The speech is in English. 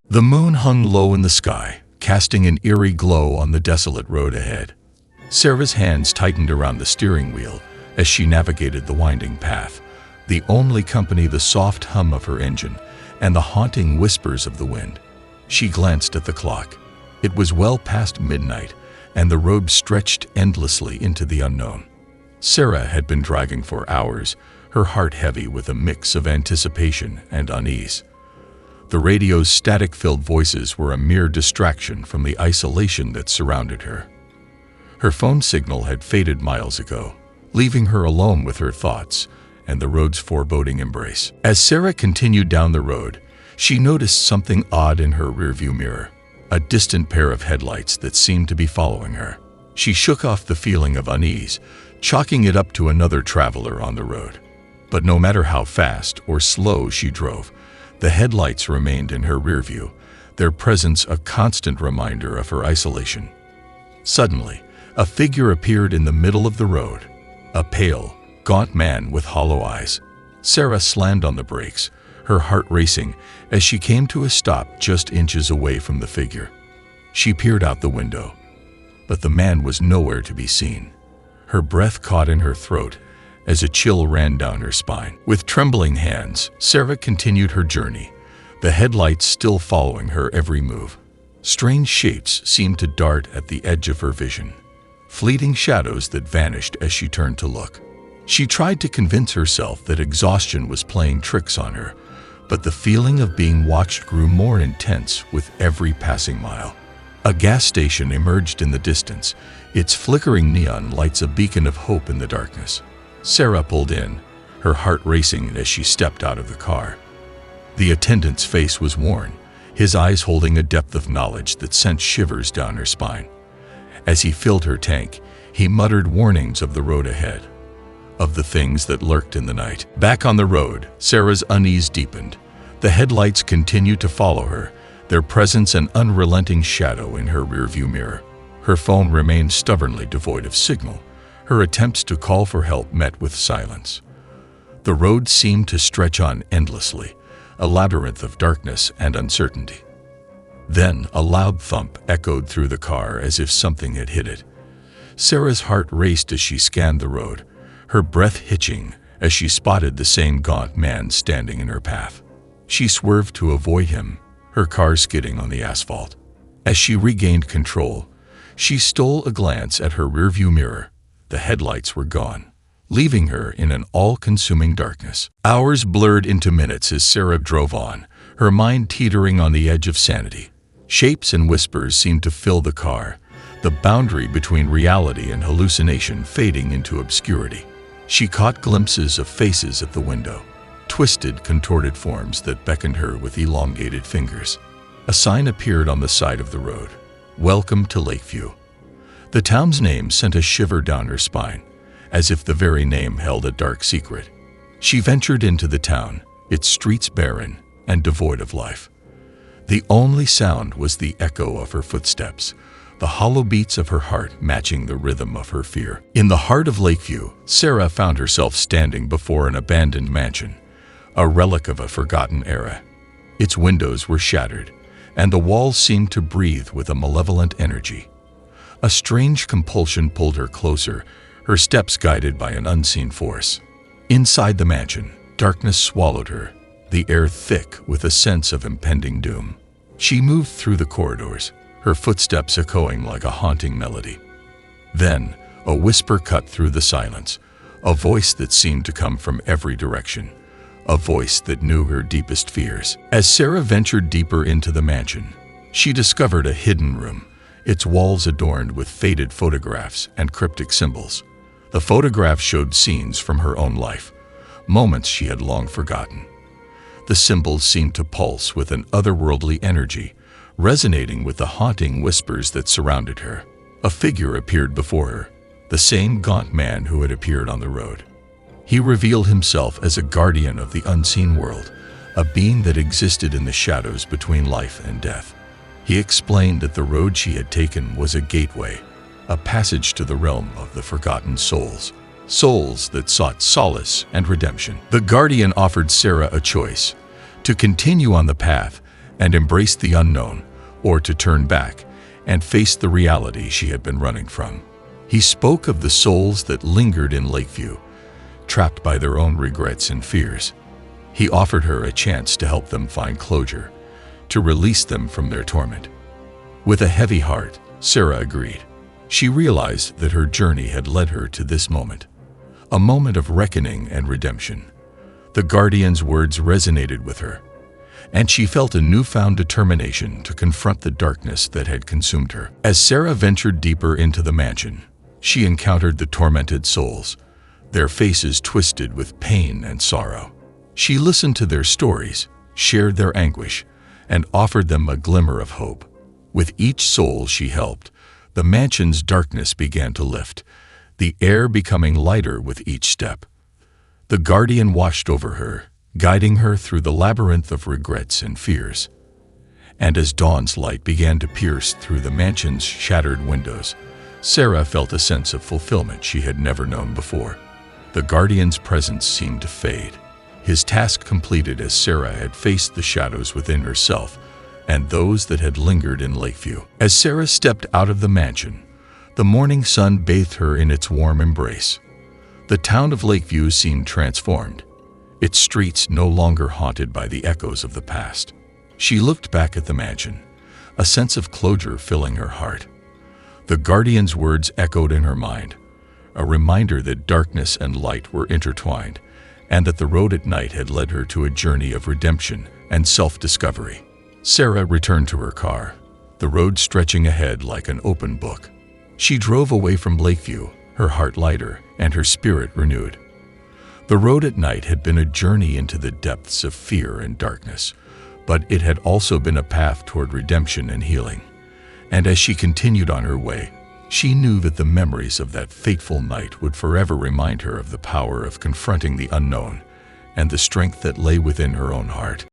The moon hung low in the sky, casting an eerie glow on the desolate road ahead. Sarah's hands tightened around the steering wheel as she navigated the winding path, the only company the soft hum of her engine and the haunting whispers of the wind. She glanced at the clock. It was well past midnight, and the road stretched endlessly into the unknown. Sarah had been driving for hours, her heart heavy with a mix of anticipation and unease. The radio's static-filled voices were a mere distraction from the isolation that surrounded her. Her phone signal had faded miles ago, leaving her alone with her thoughts and the road's foreboding embrace. As Sarah continued down the road, she noticed something odd in her rearview mirror, a distant pair of headlights that seemed to be following her. She shook off the feeling of unease, chalking it up to another traveler on the road. But no matter how fast or slow she drove, the headlights remained in her rearview, their presence a constant reminder of her isolation. Suddenly, a figure appeared in the middle of the road, a pale, gaunt man with hollow eyes. Sarah slammed on the brakes, her heart racing as she came to a stop just inches away from the figure. She peered out the window, but the man was nowhere to be seen. Her breath caught in her throat as a chill ran down her spine. With trembling hands, Sarah continued her journey, the headlights still following her every move. Strange shapes seemed to dart at the edge of her vision, fleeting shadows that vanished as she turned to look. She tried to convince herself that exhaustion was playing tricks on her, but the feeling of being watched grew more intense with every passing mile. A gas station emerged in the distance, its flickering neon lights a beacon of hope in the darkness. Sarah pulled in, her heart racing as she stepped out of the car. The attendant's face was worn, his eyes holding a depth of knowledge that sent shivers down her spine. As he filled her tank, he muttered warnings of the road ahead, of the things that lurked in the night. Back on the road, Sarah's unease deepened. The headlights continued to follow her, their presence an unrelenting shadow in her rearview mirror. Her phone remained stubbornly devoid of signal. Her attempts to call for help met with silence. The road seemed to stretch on endlessly, a labyrinth of darkness and uncertainty. Then a loud thump echoed through the car as if something had hit it. Sarah's heart raced as she scanned the road, her breath hitching as she spotted the same gaunt man standing in her path. She swerved to avoid him, her car skidding on the asphalt. As she regained control, she stole a glance at her rearview mirror. The headlights were gone, leaving her in an all-consuming darkness. Hours blurred into minutes as Sarah drove on, her mind teetering on the edge of sanity. Shapes and whispers seemed to fill the car, the boundary between reality and hallucination fading into obscurity. She caught glimpses of faces at the window, twisted, contorted forms that beckoned her with elongated fingers. A sign appeared on the side of the road, "Welcome to Lakeview." The town's name sent a shiver down her spine, as if the very name held a dark secret. She ventured into the town, its streets barren and devoid of life. The only sound was the echo of her footsteps, the hollow beats of her heart matching the rhythm of her fear. In the heart of Lakeview, Sarah found herself standing before an abandoned mansion, a relic of a forgotten era. Its windows were shattered, and the walls seemed to breathe with a malevolent energy. A strange compulsion pulled her closer, her steps guided by an unseen force. Inside the mansion, darkness swallowed her, the air thick with a sense of impending doom. She moved through the corridors, her footsteps echoing like a haunting melody. Then, a whisper cut through the silence, a voice that seemed to come from every direction, a voice that knew her deepest fears. As Sarah ventured deeper into the mansion, she discovered a hidden room, its walls adorned with faded photographs and cryptic symbols. The photographs showed scenes from her own life, moments she had long forgotten. The symbols seemed to pulse with an otherworldly energy, resonating with the haunting whispers that surrounded her. A figure appeared before her, the same gaunt man who had appeared on the road. He revealed himself as a guardian of the unseen world, a being that existed in the shadows between life and death. He explained that the road she had taken was a gateway, a passage to the realm of the forgotten souls. souls that sought solace and redemption. The guardian offered Sarah a choice: to continue on the path and embrace the unknown, or to turn back and face the reality she had been running from. He spoke of the souls that lingered in Lakeview, trapped by their own regrets and fears. He offered her a chance to help them find closure, to release them from their torment. With a heavy heart, Sarah agreed. She realized that her journey had led her to this moment, a moment of reckoning and redemption. The guardian's words resonated with her, and she felt a newfound determination to confront the darkness that had consumed her. As Sarah ventured deeper into the mansion, she encountered the tormented souls, their faces twisted with pain and sorrow. She listened to their stories, shared their anguish, and offered them a glimmer of hope. With each soul she helped, the mansion's darkness began to lift, the air becoming lighter with each step. The guardian watched over her, guiding her through the labyrinth of regrets and fears. And as dawn's light began to pierce through the mansion's shattered windows, Sarah felt a sense of fulfillment she had never known before. The guardian's presence seemed to fade, his task completed as Sarah had faced the shadows within herself and those that had lingered in Lakeview. As Sarah stepped out of the mansion, the morning sun bathed her in its warm embrace. The town of Lakeview seemed transformed, its streets no longer haunted by the echoes of the past. She looked back at the mansion, a sense of closure filling her heart. The guardian's words echoed in her mind, a reminder that darkness and light were intertwined, and that the road at night had led her to a journey of redemption and self-discovery. Sarah returned to her car, the road stretching ahead like an open book. She drove away from Lakeview, her heart lighter and her spirit renewed. The road at night had been a journey into the depths of fear and darkness, but it had also been a path toward redemption and healing. And as she continued on her way, she knew that the memories of that fateful night would forever remind her of the power of confronting the unknown and the strength that lay within her own heart.